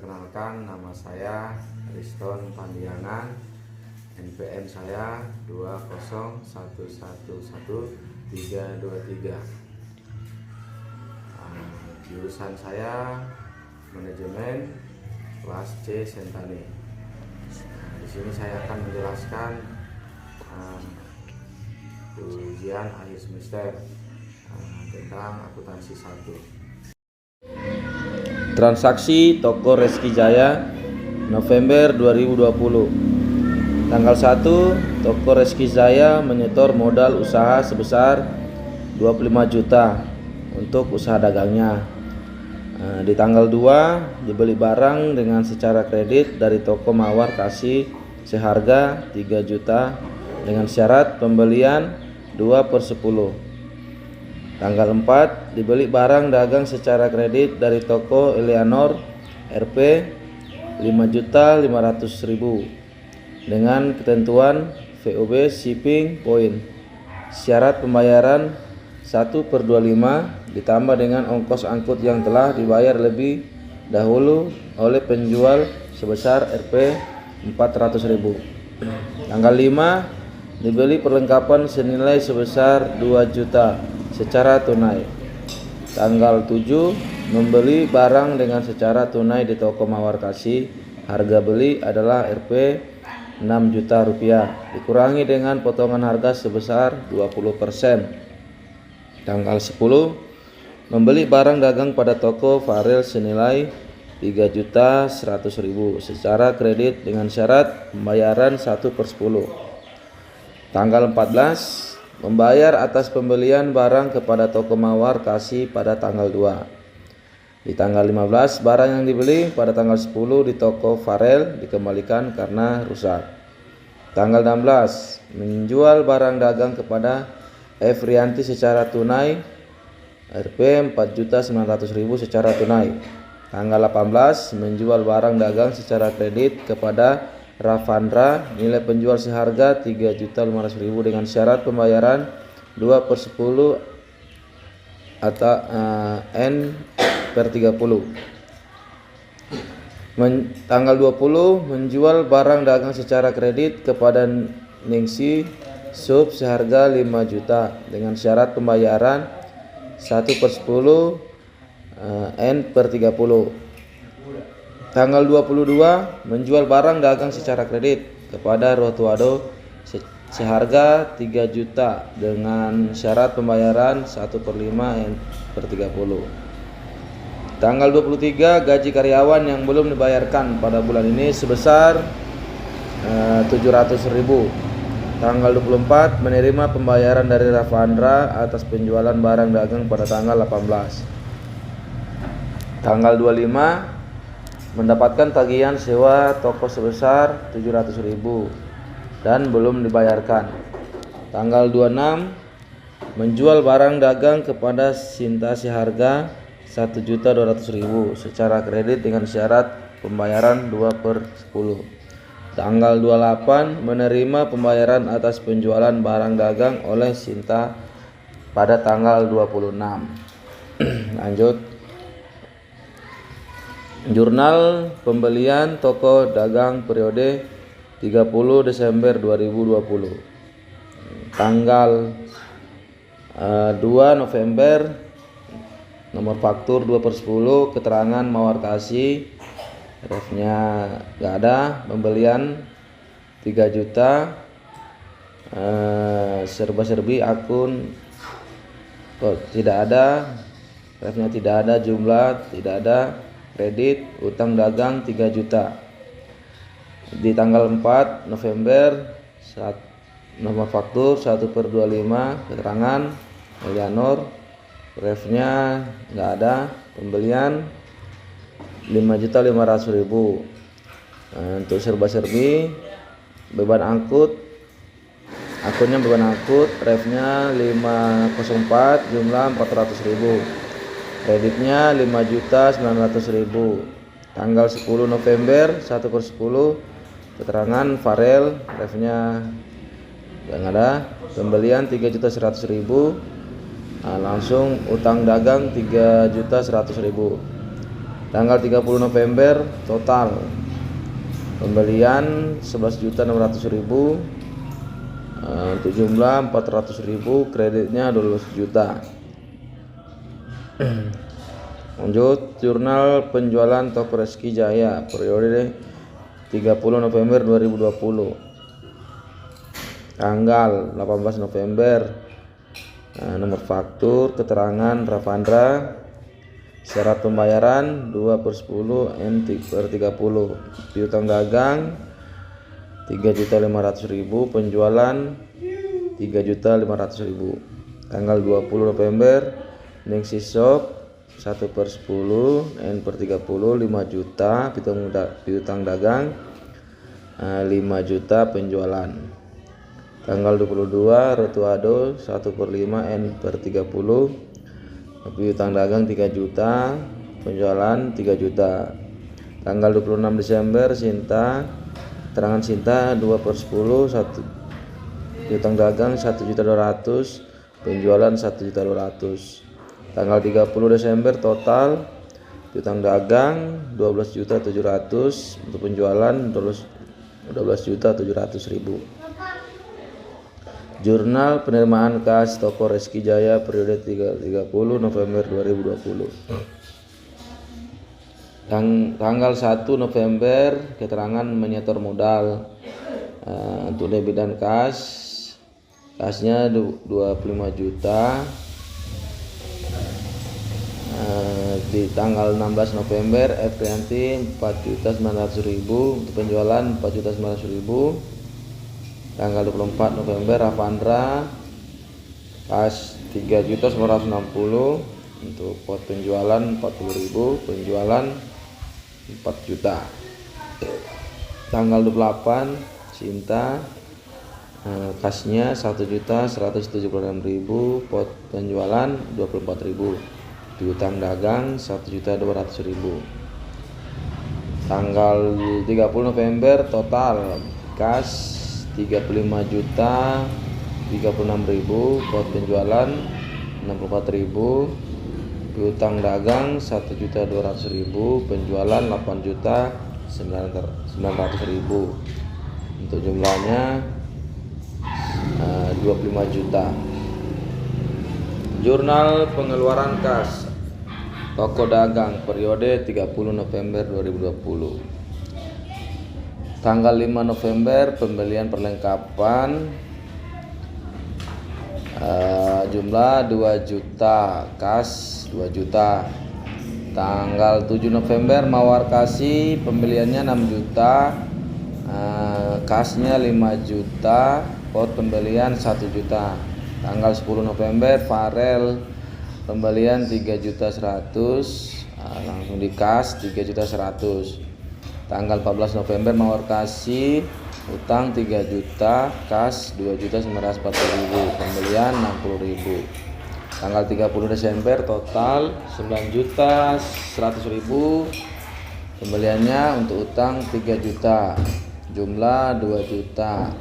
Perkenalkan, nama saya Riston Pandiangan. NPM saya 201111323. Jurusan saya manajemen kelas C Sentani. Di sini saya akan menjelaskan ujian akhir semester tentang akuntansi 1. Transaksi toko Reski Jaya November 2020. Tanggal 1, toko Reski Jaya menyetor modal usaha sebesar 25 juta untuk usaha dagangnya. Di tanggal 2 dibeli barang dengan secara kredit dari toko Mawar Kasih seharga 3 juta dengan syarat pembelian 2/10. Tanggal 4 dibeli barang dagang secara kredit dari toko Eleanor Rp 5.500.000 dengan ketentuan VOB shipping point. Syarat pembayaran 1/25 ditambah dengan ongkos angkut yang telah dibayar lebih dahulu oleh penjual sebesar Rp 400.000. Tanggal 5 dibeli perlengkapan senilai sebesar 2 juta secara tunai. Tanggal 7 membeli barang dengan secara tunai di toko Mawar Kasih. Harga beli adalah Rp 6 juta rupiah dikurangi dengan potongan harga sebesar 20%. Tanggal 10 membeli barang dagang pada toko Farel senilai 3.100.000 secara kredit dengan syarat pembayaran 1/10. Tanggal 14 membayar atas pembelian barang kepada toko Mawar Kasih pada tanggal 2. Di tanggal 15 barang yang dibeli pada tanggal 10 di toko Farel dikembalikan karena rusak. Tanggal 16 menjual barang dagang kepada F. Rianti secara tunai Rp 4.900.000 secara tunai. Tanggal 18 menjual barang dagang secara kredit kepada Ravandra nilai penjual seharga 3.500.000 dengan syarat pembayaran 2/10 atau N/30. Tanggal 20 menjual barang dagang secara kredit kepada Ningsi Sub seharga 5 juta dengan syarat pembayaran 1/10 N/30. Tanggal 22 menjual barang dagang secara kredit kepada Rotuado seharga 3 juta dengan syarat pembayaran 1/5 N/30. Tanggal 23 gaji karyawan yang belum dibayarkan pada bulan ini sebesar 700.000. Tanggal 24 menerima pembayaran dari Ravandra atas penjualan barang dagang pada tanggal 18. Tanggal 25 mendapatkan tagihan sewa toko sebesar 700.000 dan belum dibayarkan. Tanggal 26 menjual barang dagang kepada Sinta seharga 1.200.000 secara kredit dengan syarat pembayaran 2/10. Tanggal 28 menerima pembayaran atas penjualan barang dagang oleh Sinta pada tanggal 26. Lanjut. Jurnal pembelian toko dagang periode 30 Desember 2020. Tanggal 2 November nomor faktur 2/10 keterangan Mawar Kasih refnya gak ada, pembelian 3 juta, serba-serbi akun tidak ada, refnya tidak ada, jumlah tidak ada, kredit utang dagang 3 juta. Di tanggal 4 November nomor faktur 1/25 keterangan Eleanor refnya nggak ada, pembelian 5.500.000. Untuk serba-serbi beban angkut akunnya beban angkut refnya 504 jumlah 400.000. Kreditnya 5.900.000. Tanggal 10 November 1/10 keterangan Farel refnya nggak ada, pembelian 3.100.000. Langsung utang dagang 3.100.000. Tanggal 30 November total pembelian 11.600.000 untuk jumlah 400.000, kreditnya 12 juta. Lanjut, jurnal penjualan toko Reski Jaya periode 30 November 2020. Tanggal 18 November, nomor faktur, keterangan Ravandra, syarat pembayaran 2/10 N/30, piutang dagang 3.500.000, penjualan 3.500.000. Tanggal 20 November, Ningsi Shop 1/10 N/30 5 juta, piutang dagang 5 juta, penjualan. Tanggal 22 Rotuado 1/5 N/30, piutang dagang 3 juta, penjualan 3 juta. Tanggal 26 Desember Sinta, keterangan Sinta 2/10 piutang dagang 1.200.000, penjualan 1.200.000. Tanggal 30 Desember total piutang dagang 12.700.000, untuk penjualan 12.700.000. Jurnal penerimaan kas toko Reski Jaya periode 30 November 2020. Tanggal 1 November, keterangan menyetor modal untuk debit dan kasnya 25 juta. Di tanggal 16 November Efrianti 4.900.000, untuk penjualan 4.900.000. Tanggal 24 November Ravandra kas 3.960, untuk pot penjualan 40.000, penjualan 4 juta. Tanggal 28 Sinta, kasnya 1.176.000, pot penjualan 24.000, piutang dagang 1.200.000. Tanggal 30 November total kas 35 juta 36.000, pot penjualan 64.000, piutang dagang 1.200.000, penjualan 8.900.000, untuk jumlahnya 25 juta. Jurnal pengeluaran kas toko dagang periode 30 November 2020. Tanggal 5 November pembelian perlengkapan jumlah 2 juta, kas 2 juta. Tanggal 7 November Mawar Kasih pembeliannya 6 juta, kasnya 5 juta, pot pembelian 1 juta. Tanggal 10 November Farel pembelian 3.100.000, langsung di kas 3.100.000. Tanggal 14 November Mawar Kasih utang 3 juta, kas 2.940.000, pembelian 60.000. Tanggal 30 Desember total 9.100.000, pembeliannya untuk utang 3 juta, jumlah 2 juta.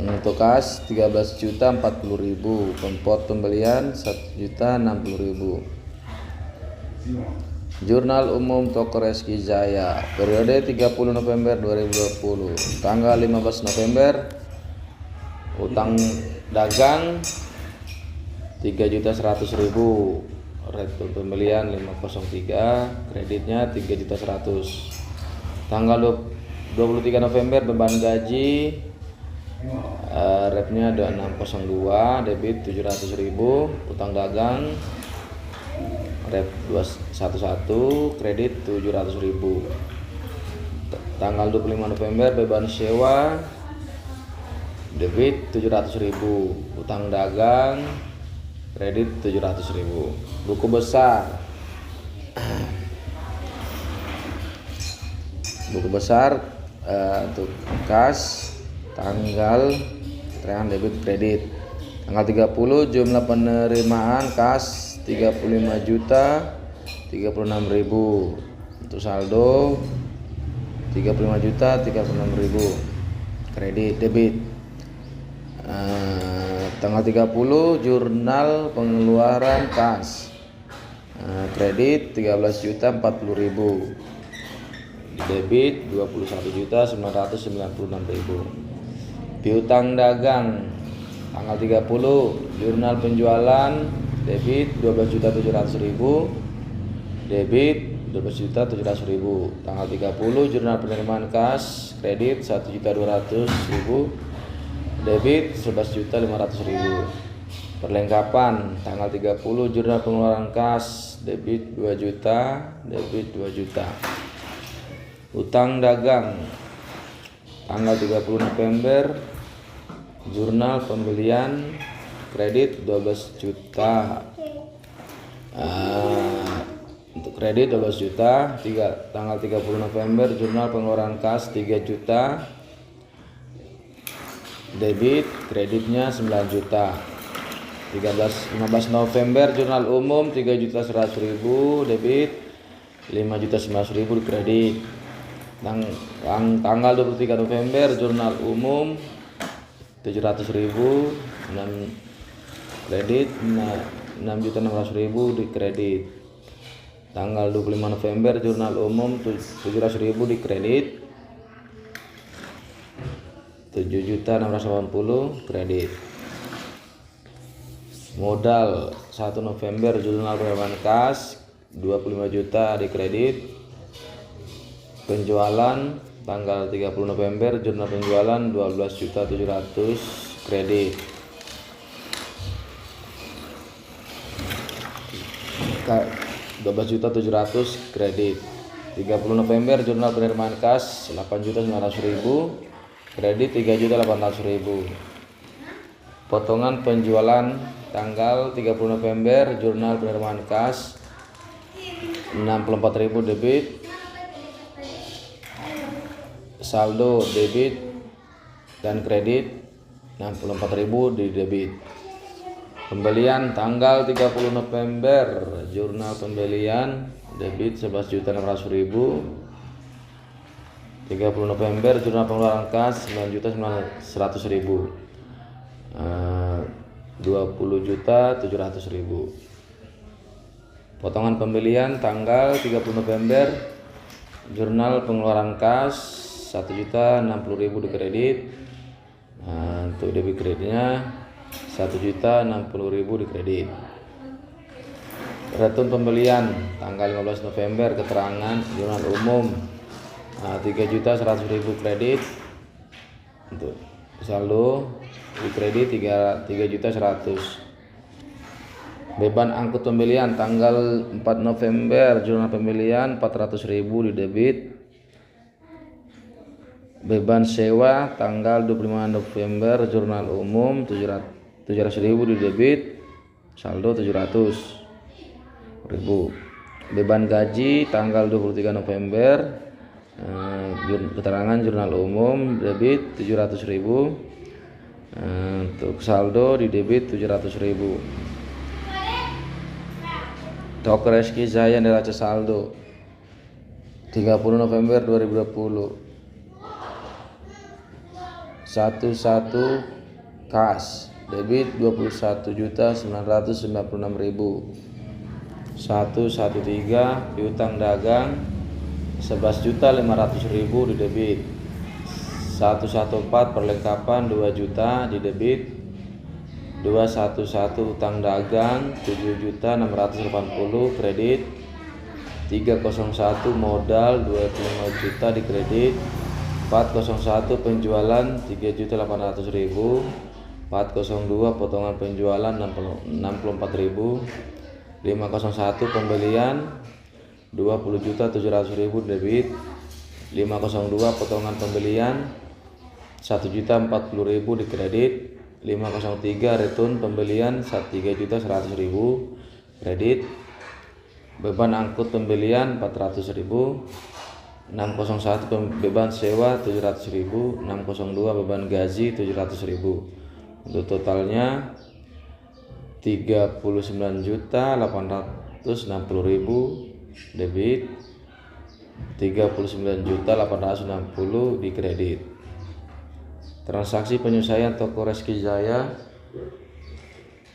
Untuk kas 13.040.000, pot pembelian 1.060.000. Jurnal umum toko Reski Jaya periode 30 November 2020. Tanggal 15 November utang dagang 3.100.000, rate pembelian 503, kreditnya 3.100.000. Tanggal 23 November beban gaji, rate-nya 2602, debit 700.000, utang dagang rep 211, kredit 700.000. Tanggal 25 November beban sewa, debit 700.000, utang dagang, kredit 700.000. Buku besar, untuk kas, tanggal, keterangan debit, kredit. Tanggal 30 jumlah penerimaan kas 35 juta 36.000, untuk saldo 35 juta 36.000, kredit debit. Tanggal 30 jurnal pengeluaran kas Kredit 13.040.000, debit 21.996.000. Piutang dagang tanggal 30 jurnal penjualan debit 12.700.000, debit 12.700.000. Tanggal 30 jurnal penerimaan kas kredit 1.200.000, debit 11.500.000. Perlengkapan tanggal 30 jurnal pengeluaran kas debit 2 juta, debit 2 juta. Utang dagang tanggal 30 November jurnal pembelian kredit 12 juta. Untuk kredit 12 juta. Tanggal 30 November jurnal pengeluaran kas 3 juta, debit kreditnya 9 juta. 15 November jurnal umum 3.100.000, debit 5.900.000 di kredit. Tanggal 23 November jurnal umum 700.000, kredit 6.600.000 di kredit. Tanggal 25 November jurnal umum 700.000 di kredit, 7.680.000 kredit. Modal 1 November jurnal penerimaan kas 25 juta di kredit. Penjualan tanggal 30 November jurnal penjualan 12.700.000 kredit. 12.700.000 kredit. 30 November jurnal penerimaan kas 8.900.000, kredit 3.800.000. Potongan penjualan tanggal 30 November jurnal penerimaan kas 64.000 debit, saldo debit dan kredit 64.000 di debit. Pembelian tanggal 30 November jurnal pembelian debit 11.600.000, 30 November jurnal pengeluaran kas 9.900.000, 20.700.000. Potongan pembelian tanggal 30 November jurnal pengeluaran kas 1.060.000 di kredit. Untuk debit kreditnya 1.060.000 di kredit. Retun pembelian tanggal 15 November keterangan jurnal umum 3.100.000 kredit. Untuk saldo di kredit 3.100.000. Beban angkut pembelian tanggal 4 November jurnal pembelian 400.000 di debit. Beban sewa tanggal 25 November jurnal umum 700.000 di debit, saldo 700.000. Beban gaji tanggal 23 November keterangan jurnal umum debit 700.000. Untuk saldo di debit 700.000. Toko Reski Zaya neraca saldo 30 November 2020. 11 kas debit 21.996.000. 113 piutang dagang 11.500.000 di debit. 114 perlengkapan 2 juta di debit. 211 utang dagang 7.680 kredit. 301 modal 25 juta di kredit. 401 penjualan 3.800.000. 402 potongan penjualan 64.000. 501 pembelian 20.700.000 debit. 502 potongan pembelian 1.040.000 di kredit. 503 return pembelian 3.100.000 kredit. Beban angkut pembelian 400.000. 601 beban sewa 700.000. 602 beban gaji 700.000. Untuk totalnya 39.860.000 debit. 39.860 di kredit. Transaksi penyelesaian toko Reski Jaya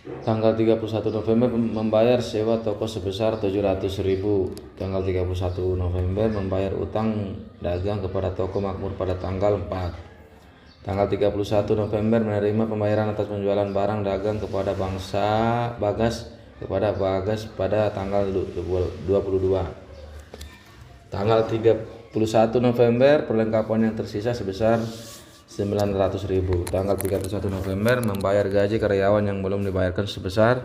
Tanggal 31 November membayar sewa toko sebesar 700.000. Tanggal 31 November membayar utang dagang kepada toko Makmur pada tanggal 4. Tanggal 31 November menerima pembayaran atas penjualan barang dagang kepada Bagas pada tanggal 22. Tanggal 31 November perlengkapan yang tersisa sebesar 900.000. Tanggal 31 November membayar gaji karyawan yang belum dibayarkan sebesar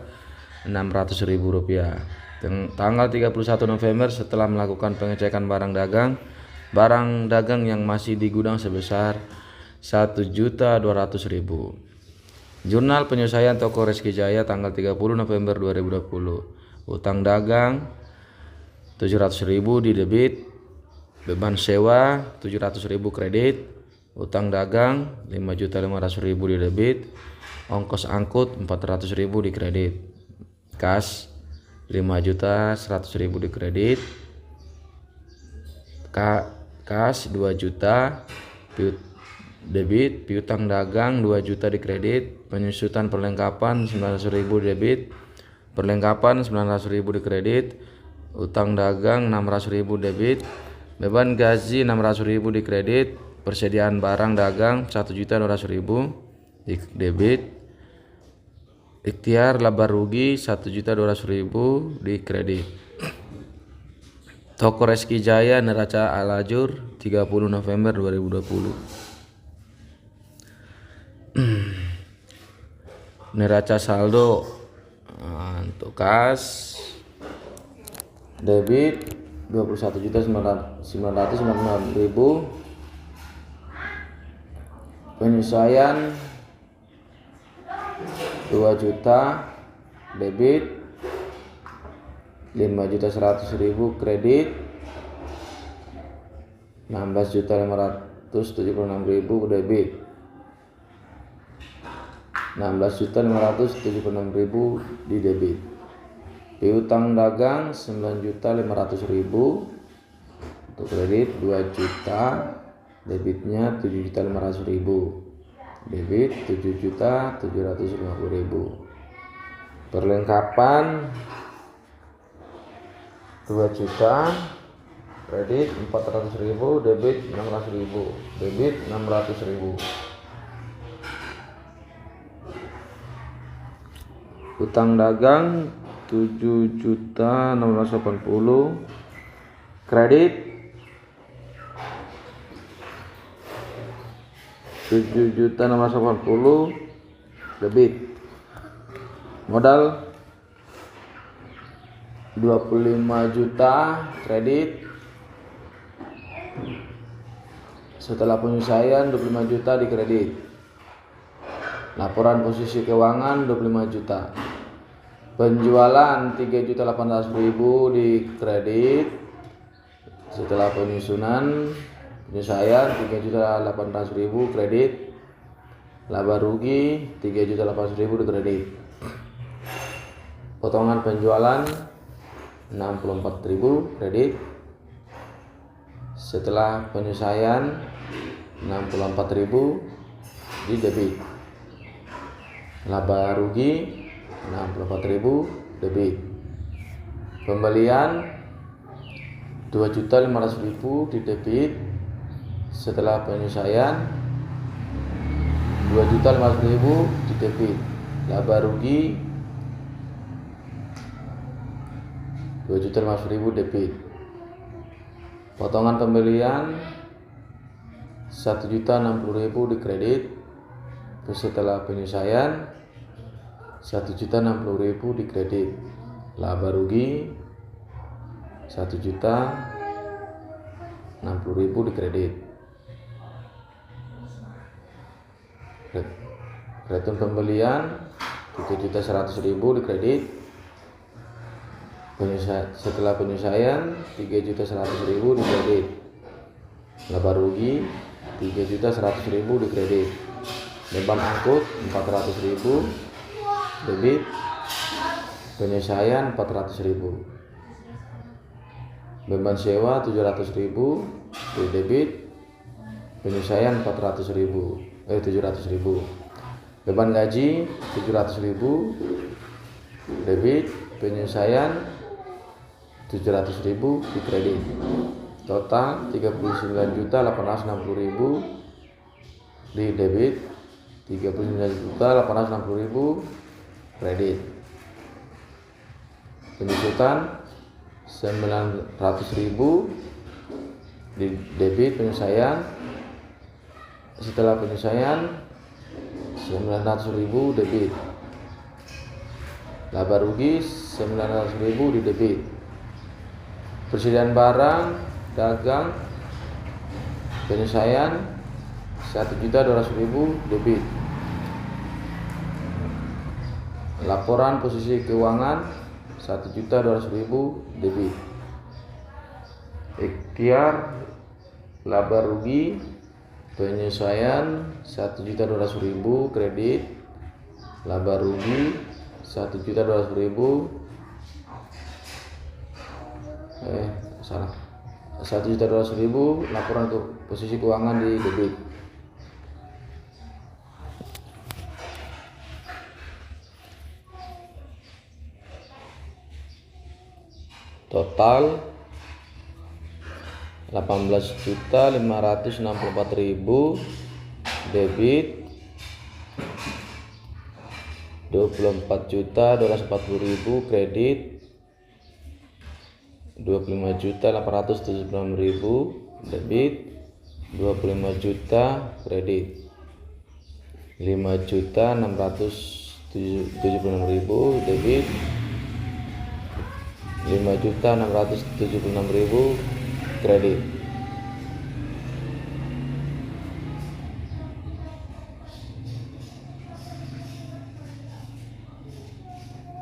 600.000 rupiah. Tanggal 31 November setelah melakukan pengecekan barang dagang yang masih di gudang sebesar 1.200.000. Jurnal penyelesaian toko Reski Jaya tanggal 30 November 2020. Utang dagang 700.000 di debit, beban sewa 700.000 kredit, utang dagang 5.500.000 di debit, ongkos angkut 400.000 di kredit, kas 5.100.000 di kredit, kas 2 juta, debit, piutang dagang 2 juta di kredit, penyusutan perlengkapan 900.000 di debit, perlengkapan 900.000 di kredit, utang dagang 600.000 debit, beban gaji 600.000 di kredit, persediaan barang dagang 1.200.000 di debit, ikhtiar laba rugi 1.200.000 di kredit. Toko Reski Jaya Neraca Alajur 30 November 2020. Neraca saldo untuk kas debit 21.996.000, penyesuaian 2 juta, debit 5.100.000, kredit 16.576.000 debit, 16.576.000 di debit. Piutang dagang 9.500.000 untuk kredit 2 juta, debitnya 7.500.000, debit 7.750.000. Perlengkapan 2 juta, kredit 400.000, debit 600.000, debit 600.000. Utang dagang 7.680, kredit 7.680, debit. Modal 25 juta, kredit. Setelah penyelesaian 25 juta di kredit. Laporan posisi keuangan 25 juta. Penjualan 3.800.000 di kredit. Setelah penyelesaian 3.800.000 kredit. Laba rugi 3.800.000 di kredit. Potongan penjualan 64.000 kredit. Setelah penyelesaian 64.000 di debit. Laba rugi 64.000 debit. Pembelian 2.500.000 di debit. Setelah penyelesaian 2.500.000 di debit. Laba rugi 2.500.000 debit. Potongan pembelian 1.060.000 di kredit. Setelah penyelesaian 1.060.000 di kredit. Laba rugi 1.060.000 di kredit. Return pembelian 3.100.000 di kredit. Setelah penyelesaian 3.100.000 di kredit. Laba rugi 3.100.000 di kredit. Beban angkut 400.000 debit. Penyelesaian 400.000. Beban sewa 700.000 di debit. Penyelesaian 700.000. Beban gaji 700.000 debit, penyelesaian 700.000 di kredit. Total 39.860.000 di debit, 39.860.000 kredit. Penyusutan 900.000 di debit, penyelesaian. Setelah penyelesaian 900.000 debit. Laba rugi 900.000 di debit. Persediaan barang dagang penyelesaian 1.200.000 debit. Laporan posisi keuangan 1.200.000 debit. Ikhtiar laba rugi penyelesaian 1.200.000 kredit, laba rugi 1.200.000 1.200.000 laporan untuk posisi keuangan di debit. Total 18.564.000 debit, 24.240.000 kredit, 25.876.000 debit, 25 juta kredit, 5.676.000 debit, 5.676.000 kredit.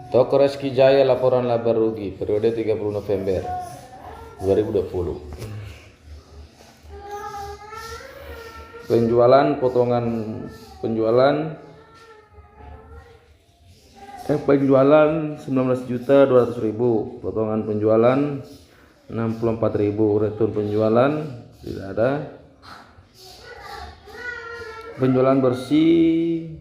Toko Reski Jaya laporan laba rugi periode 30 November 2020. Penjualan 19.200.000, potongan penjualan 64.000, return penjualan tidak ada. Penjualan bersih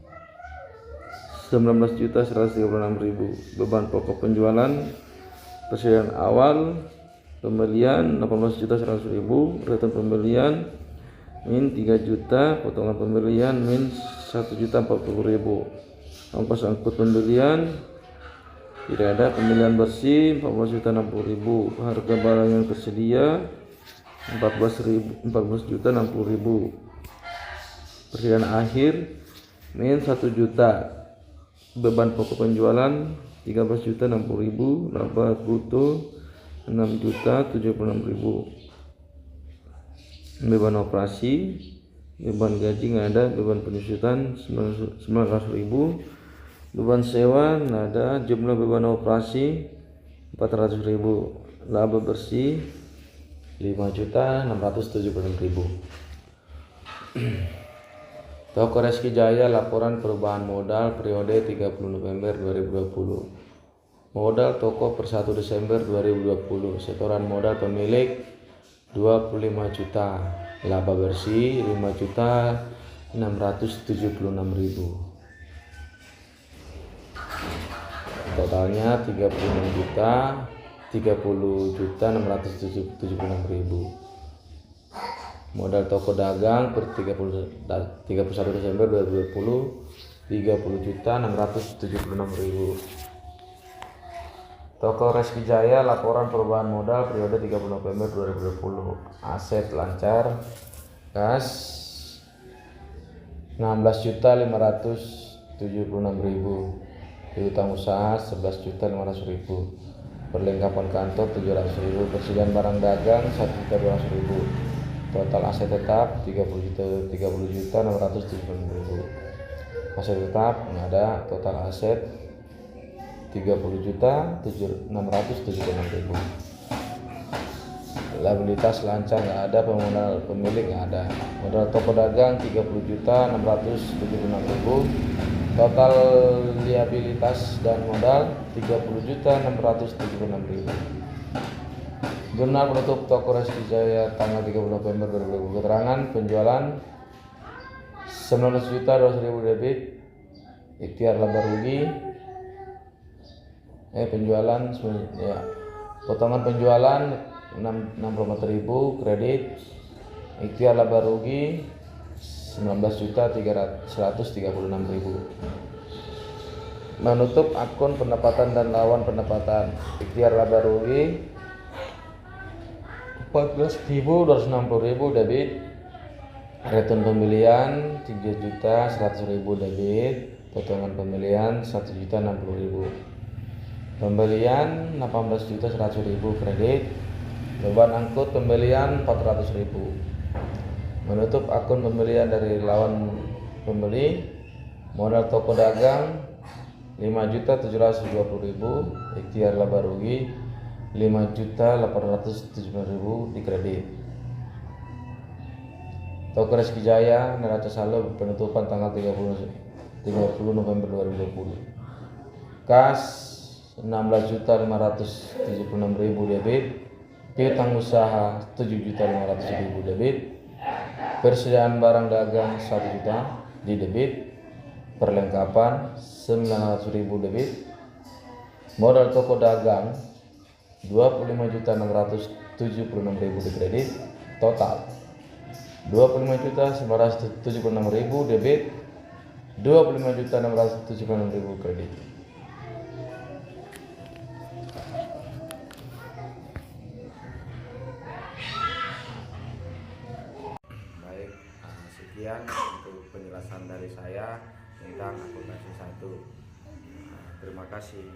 19.136.000, beban pokok penjualan persediaan awal pembelian 18.100.000, return pembelian min 3 juta, potongan pembelian min 1.040.000. Ongkos angkut pembelian tidak ada. Pembelian bersih 14.060.000, harga barang yang tersedia 14.060.000. Persediaan akhir min 1 juta, beban pokok penjualan 13.060.000, laba bruto 6.076.000. Beban operasi, beban gaji nggak ada, beban penyusutan 900.000, beban sewa nggak ada, jumlah beban operasi 400.000, laba bersih 5.676.000. Toko Reski Jaya laporan perubahan modal periode 30 November 2020. Modal toko per 1 Desember 2020, setoran modal pemilik 25 juta, laba bersih 5.676.000. Totalnya 30.676.000. Modal toko dagang per 31 Desember 2020 30.676.000. Toko Reski Jaya laporan perubahan modal periode 30 November 2020. Aset lancar, kas 16.576.000, piutang usaha 11.500.000, perlengkapan kantor 700.000, persediaan barang dagang 1.200.000. Total aset tetap 30.676.000. Aset tetap nggak ada. Total aset 30.676.000. Liabilitas lancar nggak ada. Pemodal pemilik nggak ada. Modal toko dagang 30.676.000. Total liabilitas dan modal 30.676.000. Jurnal penutup toko Reski Jaya tanggal 30 November 2020. Keterangan penjualan 19.200.000 debit, ikhtiar laba rugi, penjualan ya, potongan penjualan 64.000, kredit ikhtiar laba rugi 19.136.000. Menutup akun pendapatan dan lawan pendapatan, ikhtiar laba rugi 14.260.000 debit, return pembelian 3.100.000 debit, potongan pembelian 1.060.000, pembelian 18.100.000 kredit, beban angkut pembelian 400.000. Menutup akun pembelian dari lawan pembeli, modal toko dagang 5.720.000, ikhtiar laba rugi 5.870.000 di kredit. Toko Reski Jaya neraca saldo penutupan tanggal 30 November 2020. Kas 16.576.000 debit, piutang usaha 7.500.000 debit, persediaan barang dagang 1 juta di debit, perlengkapan 900.000 debit, modal toko dagang 25.676.000 di kredit, total 25.976.000 debit, 25.676.000 kredit. Baik, sekian untuk penjelasan dari saya tentang akuntansi 1. Terima kasih.